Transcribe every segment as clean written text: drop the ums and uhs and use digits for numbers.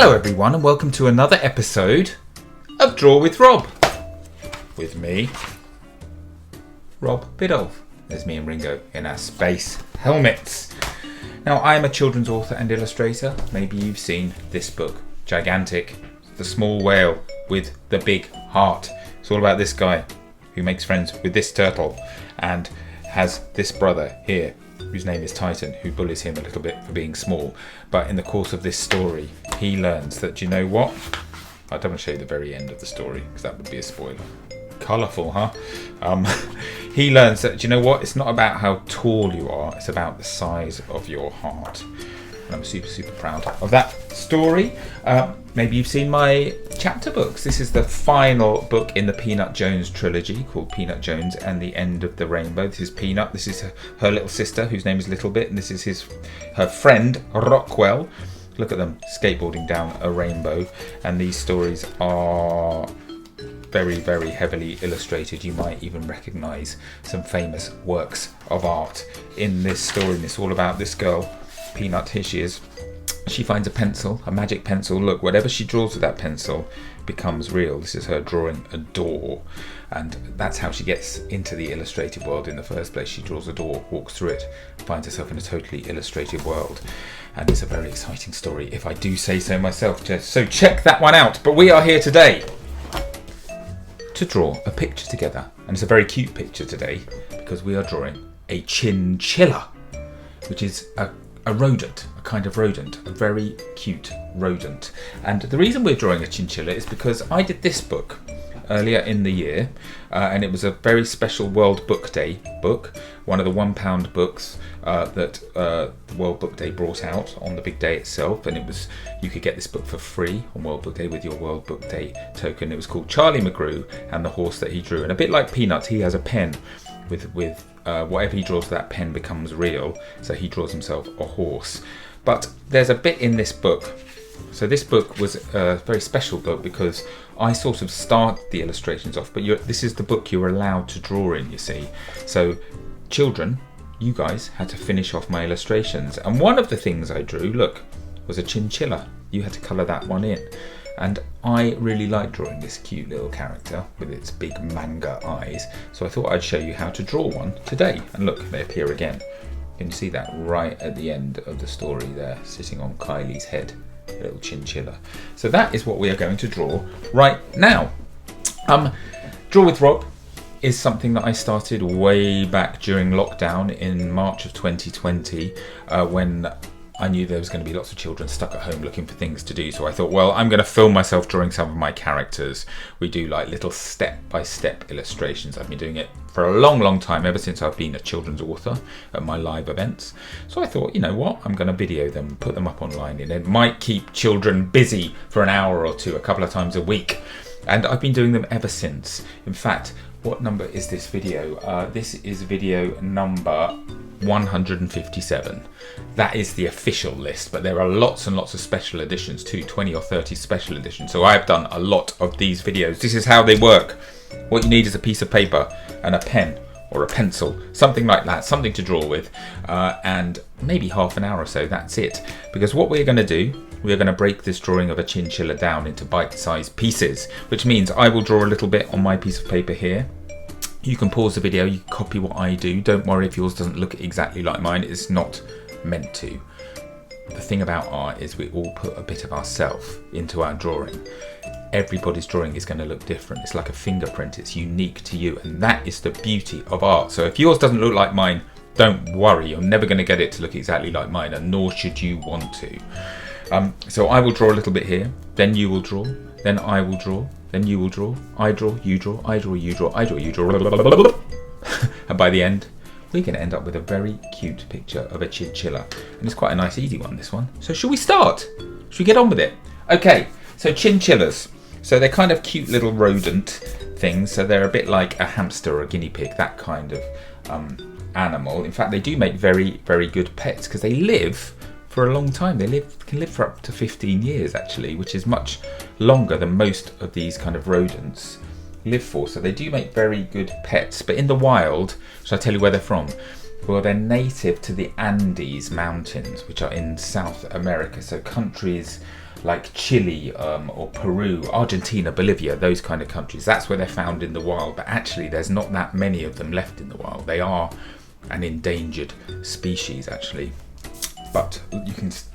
Hello everyone and welcome to another episode of Draw with Rob. With me, Rob Biddulph. There's me and Ringo in our space helmets. Now I am a children's author and illustrator. Maybe you've seen this book, Gigantic, The Small Whale with the Big Heart. It's all about this guy who makes friends with this turtle and has this brother here whose name is Titan, who bullies him a little bit for being small. But in the course of this story, he learns that, you know what? I don't want to show you the very end of the story because that would be a spoiler. Colourful, huh? He learns that, you know what? It's not about how tall you are, it's about the size of your heart. And I'm super proud of that story. Maybe you've seen my chapter books. This is the final book in the Peanut Jones trilogy called Peanut Jones and the End of the Rainbow. This is Peanut. This is her little sister whose name is Littlebit, and this is her friend Rockwell. Look at them skateboarding down a rainbow, and these stories are very heavily illustrated. You might even recognise some famous works of art in this story. And it's all about this girl, Peanut. Here she is. She finds a pencil, a magic pencil. Look, whatever she draws with that pencil becomes real. This is her drawing a door, and that's how she gets into the illustrated world in the first place. She draws a door, walks through it, finds herself in a totally illustrated world, and it's a very exciting story, if I do say so myself. So check that one out. But we are here today to draw a picture together, and it's a very cute picture today because we are drawing a chinchilla, which is a rodent, a kind of rodent, a very cute rodent. And the reason we're drawing a chinchilla is because I did this book earlier in the year, and it was a very special World Book Day book, one of the £1 books that the World Book Day brought out on the big day itself, and you could get this book for free on World Book Day with your World Book Day token. It was called Charlie McGrew and the Horse That He Drew, and a bit like Peanuts, he has a pen with whatever he draws with that pen becomes real, so he draws himself a horse. But there's a bit in this book, so this book was a very special book because I sort of start the illustrations off, but this is the book you're allowed to draw in, you see. So children, you guys had to finish off my illustrations, and one of the things I drew, look, was a chinchilla. You had to colour that one in. And I really like drawing this cute little character with its big manga eyes, so I thought I'd show you how to draw one today. And look, they appear again. You can see that right at the end of the story there, sitting on Kylie's head, a little chinchilla. So that is what we are going to draw right now. Draw with Rob is something that I started way back during lockdown in March of 2020, when I knew there was going to be lots of children stuck at home looking for things to do. So I thought, well, I'm going to film myself drawing some of my characters. We do like little step-by-step illustrations. I've been doing it for a long time, ever since I've been a children's author at my live events. So I thought, you know what, I'm going to video them, put them up online, and it might keep children busy for an hour or two, a couple of times a week. And I've been doing them ever since. In fact, what number is this video? This is video number 157. That is the official list, but there are lots and lots of special editions too, 20 or 30 special editions. So I've done a lot of these videos. This is how they work. What you need is a piece of paper and a pen or a pencil, something like that, something to draw with, and maybe half an hour or so, that's it. Because what we're going to do, we're going to break this drawing of a chinchilla down into bite-sized pieces, which means I will draw a little bit on my piece of paper here. You can pause the video, you can copy what I do. Don't worry if yours doesn't look exactly like mine, it's not meant to. The thing about art is we all put a bit of ourselves into our drawing. Everybody's drawing is going to look different. It's like a fingerprint, it's unique to you, and that is the beauty of art. So if yours doesn't look like mine, don't worry, you're never going to get it to look exactly like mine, and nor should you want to. So I will draw a little bit here, then you will draw, then I will draw, then you will draw, I draw, you draw, I draw, you draw, I draw, you draw, and by the end, we're going to end up with a very cute picture of a chinchilla. And it's quite a nice, easy one, this one. So shall we start? Should we get on with it? Okay, so chinchillas. So they're kind of cute little rodent things. So they're a bit like a hamster or a guinea pig, that kind of animal. In fact, they do make very good pets because they live for a long time. They can live for up to 15 years actually, which is much longer than most of these kind of rodents live for. So they do make very good pets. But in the wild, shall I tell you where they're from? Well, they're native to the Andes Mountains, which are in South America. So countries like Chile or Peru, Argentina, Bolivia, those kind of countries. That's where they're found in the wild, but actually there's not that many of them left in the wild. They are an endangered species actually, but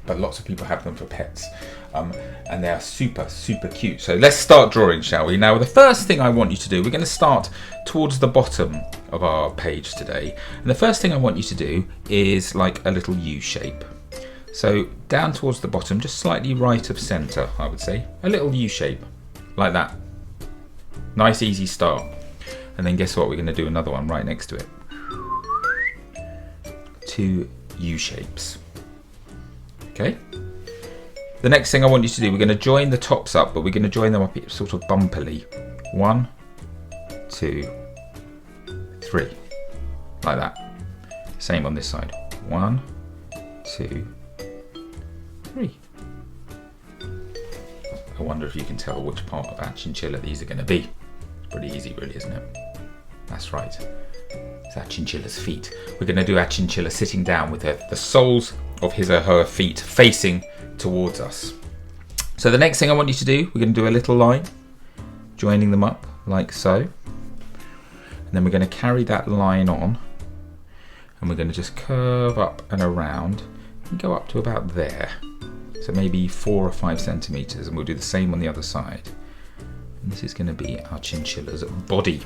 lots of people have them for pets, and they are super cute. So let's start drawing, shall we? Now the first thing I want you to do, we're going to start towards the bottom of our page today, and the first thing I want you to do is like a little U shape. So down towards the bottom, just slightly right of centre, I would say, a little U shape, like that. Nice easy start. And then guess what, we're going to do another one right next to it. 2 U shapes. Okay. The next thing I want you to do, we're going to join the tops up, but we're going to join them up sort of bumpily. 1, 2, 3. Like that. Same on this side. 1, 2, 3. I wonder if you can tell which part of our chinchilla these are going to be. It's pretty easy really, isn't it? That's right. It's our chinchilla's feet. We're going to do our chinchilla sitting down with the soles of his or her feet facing towards us. So the next thing I want you to do, we're going to do a little line, joining them up like so. And then we're going to carry that line on, and we're going to just curve up and around and go up to about there. So maybe 4 or 5 centimeters, and we'll do the same on the other side. And this is going to be our chinchilla's body.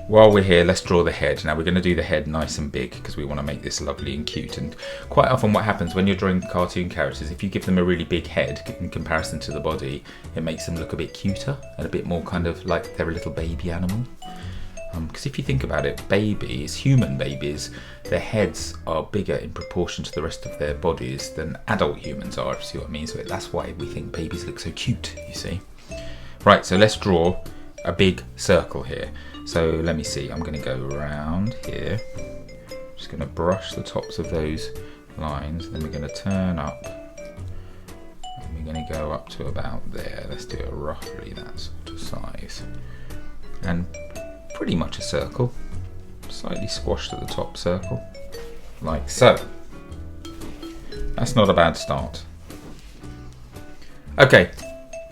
While we're here, let's draw the head. Now we're going to do the head nice and big because we want to make this lovely and cute. And quite often what happens when you're drawing cartoon characters, if you give them a really big head in comparison to the body, it makes them look a bit cuter and a bit more kind of like they're a little baby animal. Because if you think about it, babies, human babies, their heads are bigger in proportion to the rest of their bodies than adult humans are, if you see what I mean. So that's why we think babies look so cute, you see. Right, so let's draw a big circle here. So let me see, I'm going to go around here. I'm just going to brush the tops of those lines, then we're going to turn up, and we're going to go up to about there. Let's do it roughly that sort of size. And pretty much a circle, slightly squashed at the top circle, like so. That's not a bad start. Okay,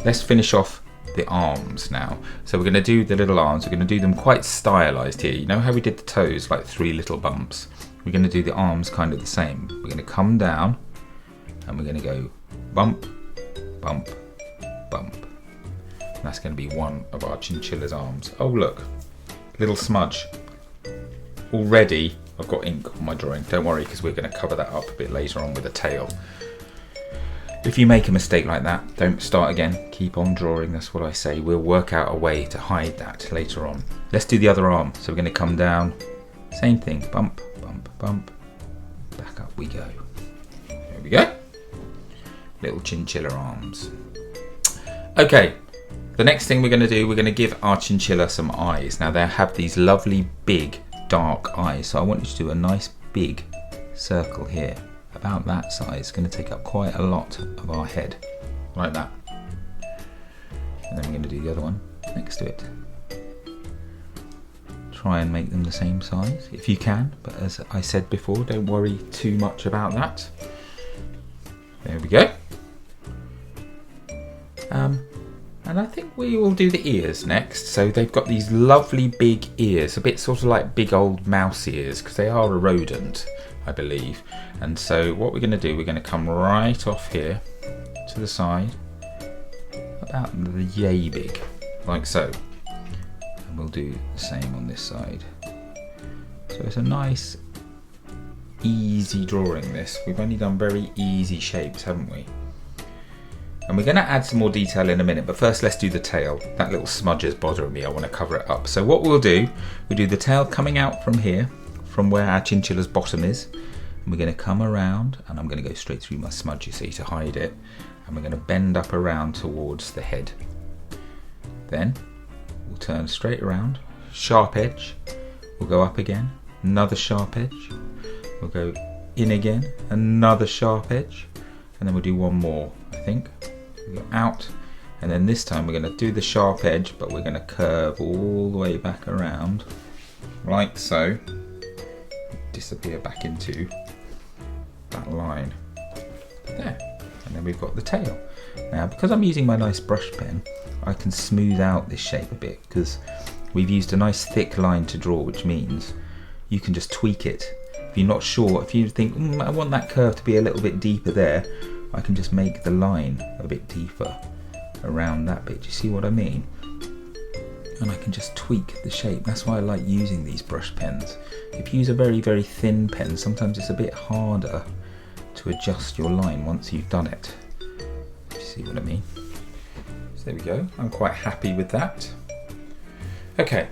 let's finish off the arms now. So we're going to do the little arms, we're going to do them quite stylized here. You know how we did the toes, like 3 little bumps? We're going to do the arms kind of the same. We're going to come down and we're going to go bump, bump, bump. And that's going to be one of our chinchilla's arms. Oh look, little smudge. Already I've got ink on my drawing. Don't worry, because we're going to cover that up a bit later on with a tail. If you make a mistake like that, don't start again. Keep on drawing, that's what I say. We'll work out a way to hide that later on. Let's do the other arm. So we're going to come down, same thing, bump, bump, bump, back up we go. There we go. Little chinchilla arms. Okay. The next thing we're going to do, we're going to give our chinchilla some eyes. Now they have these lovely big dark eyes, so I want you to do a nice big circle here, about that size. It's going to take up quite a lot of our head, like that. And then we're going to do the other one next to it. Try and make them the same size if you can, but as I said before, don't worry too much about that. There we go. And I think we will do the ears next. So they've got these lovely big ears, a bit sort of like big old mouse ears, because they are a rodent, I believe. And so what we're going to do, we're going to come right off here to the side, about yay big, like so. And we'll do the same on this side. So it's a nice, easy drawing this. We've only done very easy shapes, haven't we? And we're going to add some more detail in a minute, but first let's do the tail. That little smudge is bothering me, I want to cover it up. So what we'll do, we do the tail coming out from here, from where our chinchilla's bottom is. And we're going to come around, and I'm going to go straight through my smudge, you see, to hide it. And we're going to bend up around towards the head. Then we'll turn straight around, sharp edge. We'll go up again, another sharp edge. We'll go in again, another sharp edge. And then we'll do one more, I think. Go out, and then this time we're going to do the sharp edge, but we're going to curve all the way back around, like so. Disappear back into that line. There. And then we've got the tail. Now, because I'm using my nice brush pen, I can smooth out this shape a bit because we've used a nice thick line to draw, which means you can just tweak it. If you're not sure, if you think, I want that curve to be a little bit deeper there, I can just make the line a bit deeper around that bit. Do you see what I mean? And I can just tweak the shape. That's why I like using these brush pens. If you use a very, very thin pen, sometimes it's a bit harder to adjust your line once you've done it. Do you see what I mean? So there we go. I'm quite happy with that. Okay,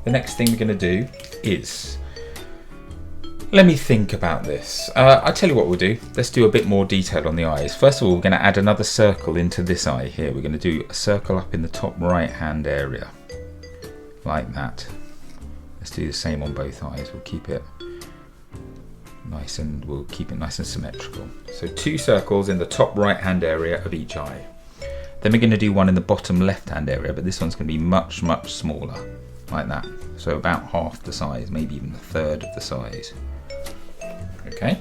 the next thing we're going to do is, let me think about this. I'll tell you what we'll do. Let's do a bit more detail on the eyes. First of all, we're going to add another circle into this eye here. We're going to do a circle up in the top right hand area, like that. Let's do the same on both eyes. We'll keep it nice and symmetrical. So 2 circles in the top right hand area of each eye. Then we're going to do one in the bottom left hand area, but this one's going to be much, much smaller, like that. So about half the size, maybe even a third of the size. Okay,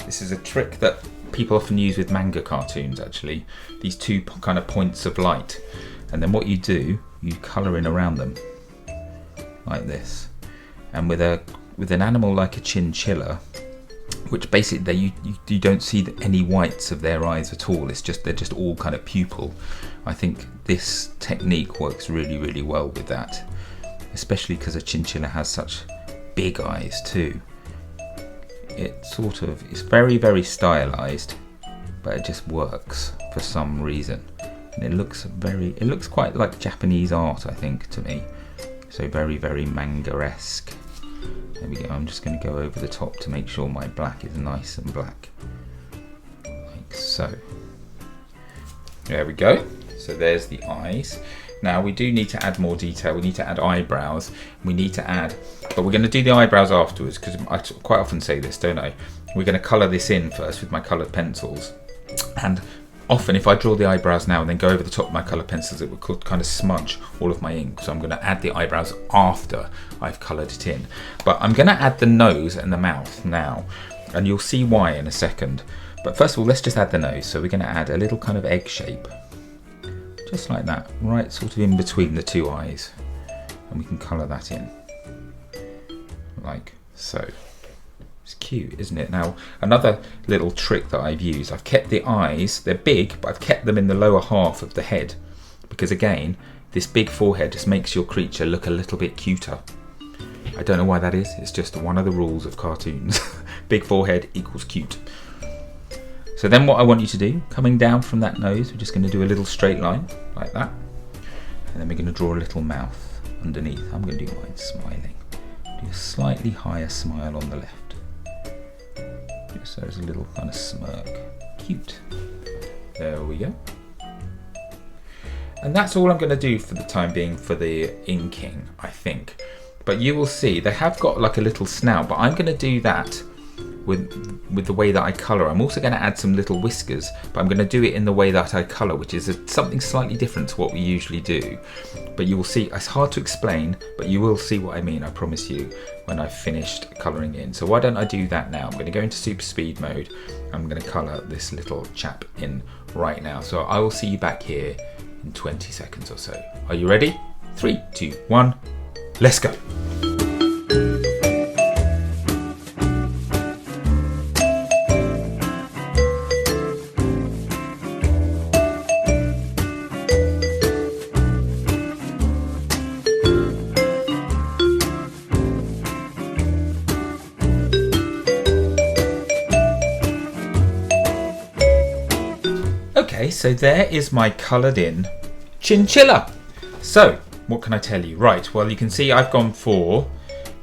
this is a trick that people often use with manga cartoons, actually. These 2 kind of points of light, and then what you do, you colour in around them like this. And with an animal like a chinchilla, which basically you don't see any whites of their eyes at all, they're just all kind of pupil. I think this technique works really, really well with that, especially because a chinchilla has such big eyes too. It's very, very stylized, but it just works for some reason. And it looks quite like Japanese art, I think, to me. So very, very manga-esque. There we go. I'm just going to go over the top to make sure my black is nice and black, like so. There we go. So there's the eyes. Now we do need to add more detail. We need to add eyebrows. We need to add, but we're going to do the eyebrows afterwards, because I quite often say this, don't I? We're going to colour this in first with my coloured pencils. And often if I draw the eyebrows now and then go over the top of my coloured pencils, it would kind of smudge all of my ink. So I'm going to add the eyebrows after I've coloured it in. But I'm going to add the nose and the mouth now, and you'll see why in a second. But first of all, let's just add the nose. So we're going to add a little kind of egg shape, just like that, right sort of in between the 2 eyes. And we can colour that in, like so. It's cute, isn't it? Now, another little trick that I've used, I've kept the eyes, they're big, but I've kept them in the lower half of the head. Because again, this big forehead just makes your creature look a little bit cuter. I don't know why that is, it's just one of the rules of cartoons. Big forehead equals cute. So then what I want you to do, coming down from that nose, we're just going to do a little straight line, like that. And then we're going to draw a little mouth underneath. I'm going to do mine smiling. Do a slightly higher smile on the left. So there's a little kind of smirk. Cute. There we go. And that's all I'm going to do for the time being for the inking, I think. But you will see they have got like a little snout, but I'm going to do that with the way that I colour. I'm also going to add some little whiskers, but I'm going to do it in the way that I colour, which is something slightly different to what we usually do. But you will see, it's hard to explain, but you will see what I mean, I promise you, when I've finished colouring in. So why don't I do that now? I'm going to go into super speed mode. I'm going to colour this little chap in right now. So I will see you back here in 20 seconds or so. Are you ready? 3, 2, 1, let's go. Okay, so there is my coloured in chinchilla. So, what can I tell you? Right, well, you can see I've gone for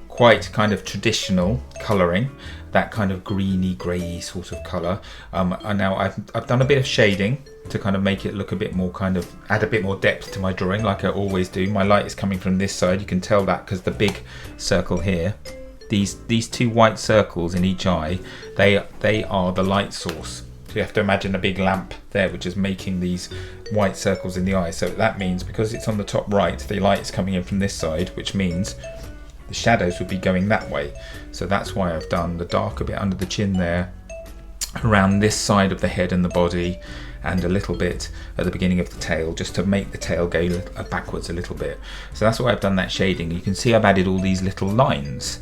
quite kind of traditional colouring, that kind of greeny, grey sort of colour. And now I've done a bit of shading to kind of make it look a bit more kind of, add a bit more depth to my drawing, like I always do. My light is coming from this side. You can tell that because the big circle here, these 2 white circles in each eye, they are the light source. So you have to imagine a big lamp there which is making these white circles in the eye. So that means because it's on the top right, the light is coming in from this side, which means the shadows would be going that way. So that's why I've done the darker bit under the chin there around this side of the head and the body, and a little bit at the beginning of the tail, just to make the tail go backwards a little bit. So that's why I've done that shading. You can see I've added all these little lines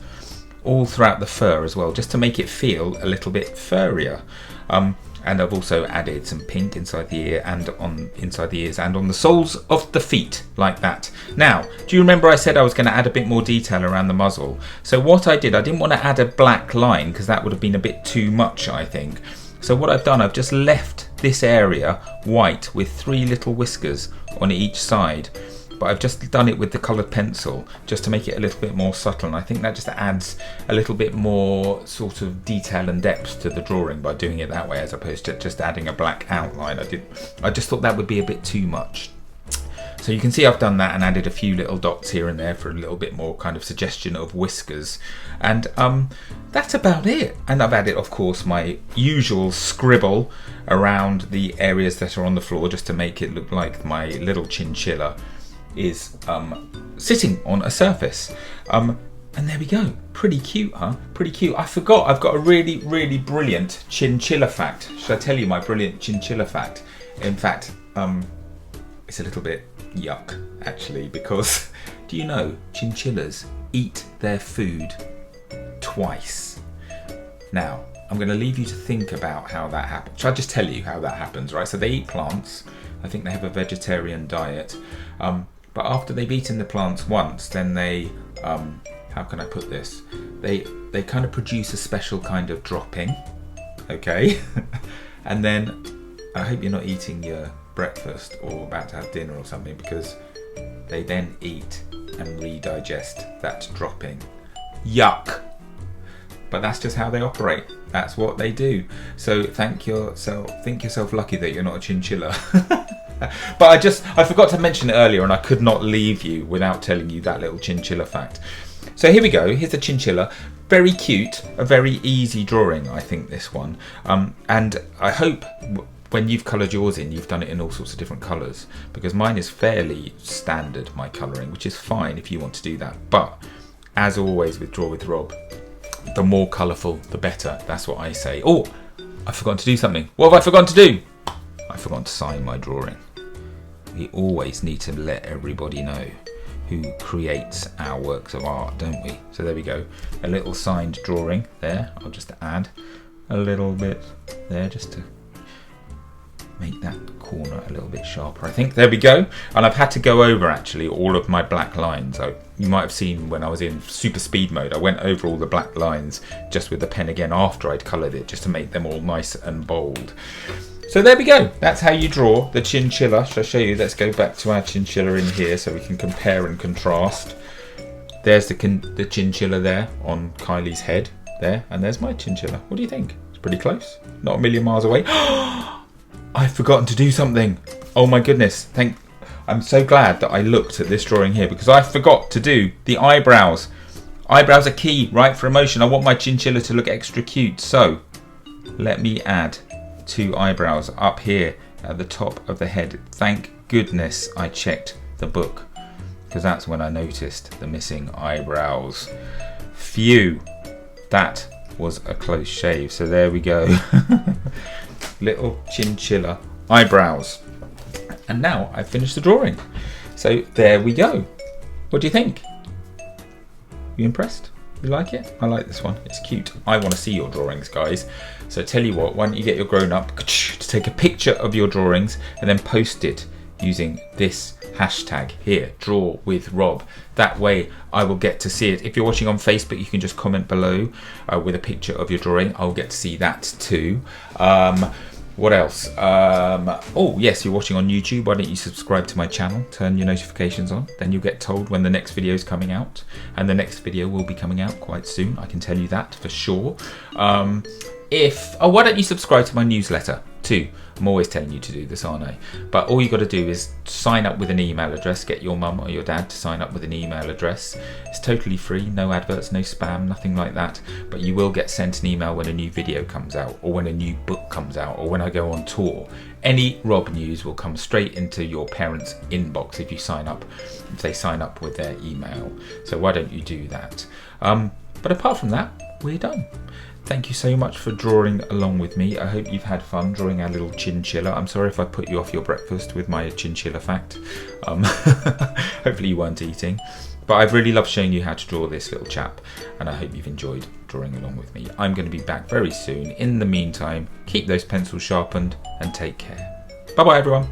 all throughout the fur as well, just to make it feel a little bit furrier. And I've also added some pink inside the ear and inside the ears and on the soles of the feet, like that. Now, do you remember I said I was going to add a bit more detail around the muzzle? So what I did, I didn't want to add a black line because that would have been a bit too much, I think. So what I've done, I've just left this area white with 3 little whiskers on each side. But I've just done it with the coloured pencil just to make it a little bit more subtle, and I think that just adds a little bit more sort of detail and depth to the drawing by doing it that way, as opposed to just adding a black outline. I just thought that would be a bit too much. So you can see I've done that and added a few little dots here and there for a little bit more kind of suggestion of whiskers, and that's about it. And I've added, of course, my usual scribble around the areas that are on the floor just to make it look like my little chinchilla is sitting on a surface, and there we go. Pretty cute, huh? Pretty cute. I forgot, I've got a really, really brilliant chinchilla fact. Should I tell you my brilliant chinchilla fact? In fact, it's a little bit yuck, actually, because do you know chinchillas eat their food twice? Now, I'm going to leave you to think about how that happens. Shall I just tell you how that happens, right? So they eat plants. I think they have a vegetarian diet. But after they've eaten the plants once, then they, how can I put this? They kind of produce a special kind of dropping, okay? And then, I hope you're not eating your breakfast or about to have dinner or something, because they then eat and redigest that dropping. Yuck! But that's just how they operate. That's what they do. So think yourself lucky that you're not a chinchilla. But I forgot to mention it earlier, and I could not leave you without telling you that little chinchilla fact. So here we go. Here's the chinchilla. Very cute, a very easy drawing, I think, this one. And I hope when you've coloured yours in, you've done it in all sorts of different colours, because mine is fairly standard, my colouring, which is fine if you want to do that. But as always with Draw with Rob, the more colourful, the better. That's what I say. Oh, I've forgotten to do something. What have I forgotten to do? I've forgotten to sign my drawing. We always need to let everybody know who creates our works of art, don't we? So there we go. A little signed drawing there. I'll just add a little bit there just to make that corner a little bit sharper, I think. There we go. And I've had to go over actually all of my black lines. You might have seen when I was in super speed mode, I went over all the black lines just with the pen again after I'd coloured it, just to make them all nice and bold. So there we go. That's how you draw the chinchilla. Shall I show you? Let's go back to our chinchilla in here so we can compare and contrast. There's the chinchilla there on Kylie's head there, and there's my chinchilla. What do you think? It's pretty close. Not a million miles away. I've forgotten to do something. Oh my goodness. I'm so glad that I looked at this drawing here, because I forgot to do the eyebrows. Eyebrows are key, right, for emotion. I want my chinchilla to look extra cute. So let me add 2 eyebrows up here at the top of the head. Thank goodness I checked the book, because that's when I noticed the missing eyebrows. Phew, that was a close shave. So there we go. Little chinchilla eyebrows. And now I've finished the drawing. So there we go. What do you think? You impressed? You like it? I like this one. It's cute. I want to see your drawings, guys. So tell you what, why don't you get your grown-up to take a picture of your drawings and then post it using this hashtag here, Draw with Rob. That way I will get to see it. If you're watching on Facebook, you can just comment below with a picture of your drawing. I'll get to see that too. What else? Oh yes, you're watching on YouTube. Why don't you subscribe to my channel, turn your notifications on, then you'll get told when the next video is coming out. And the next video will be coming out quite soon, I can tell you that for sure. Why don't you subscribe to my newsletter too? I'm always telling you to do this, aren't I? But all you got to do is sign up with an email address. Get your mum or your dad to sign up with an email address. It's totally free, no adverts, no spam, nothing like that. But you will get sent an email when a new video comes out, or when a new book comes out, or when I go on tour. Any Rob news will come straight into your parents' inbox if you sign up, if they sign up with their email. So why don't you do that? But apart from that, we're done. Thank you so much for drawing along with me. I hope you've had fun drawing our little chinchilla. I'm sorry if I put you off your breakfast with my chinchilla fact. Hopefully you weren't eating. But I've really loved showing you how to draw this little chap, and I hope you've enjoyed drawing along with me. I'm going to be back very soon. In the meantime, keep those pencils sharpened and take care. Bye-bye, everyone.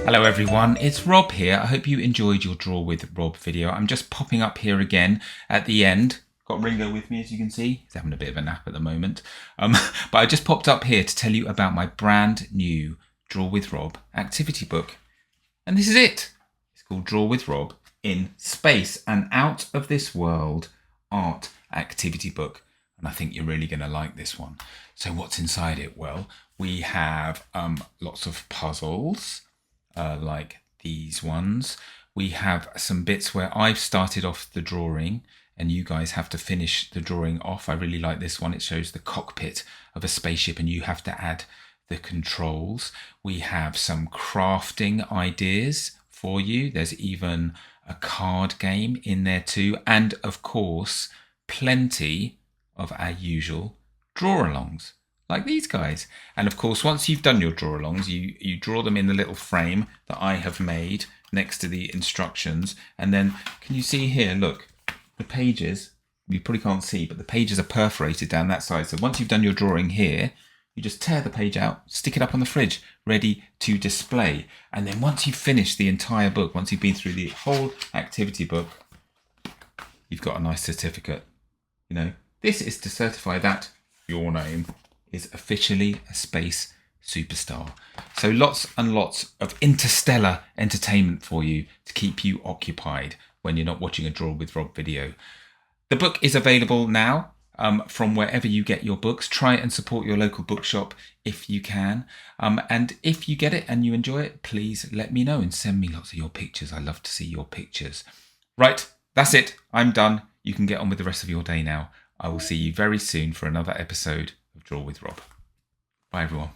Hello everyone, it's Rob here. I hope you enjoyed your Draw with Rob video. I'm just popping up here again at the end. Got Ringo with me, as you can see. He's having a bit of a nap at the moment. But I just popped up here to tell you about my brand new Draw with Rob activity book. And this is it. It's called Draw with Rob in Space, an out of this world art activity book. And I think you're really going to like this one. So what's inside it? Well, we have lots of puzzles. Like these ones. We have some bits where I've started off the drawing and you guys have to finish the drawing off. I really like this one. It shows the cockpit of a spaceship and you have to add the controls. We have some crafting ideas for you. There's even a card game in there too. And of course, plenty of our usual draw-alongs. Like these guys. And of course, once you've done your draw-alongs, you draw them in the little frame that I have made next to the instructions. And then, can you see here, look, the pages, you probably can't see, but the pages are perforated down that side. So once you've done your drawing here, you just tear the page out, stick it up on the fridge, ready to display. And then once you've finished the entire book, once you've been through the whole activity book, you've got a nice certificate. You know, this is to certify that your name is officially a space superstar. So lots and lots of interstellar entertainment for you to keep you occupied when you're not watching a Draw with Rob video. The book is available now from wherever you get your books. Try and support your local bookshop if you can. And if you get it and you enjoy it, please let me know and send me lots of your pictures. I love to see your pictures. Right, that's it. I'm done. You can get on with the rest of your day now. I will see you very soon for another episode of Draw with Rob. Bye everyone.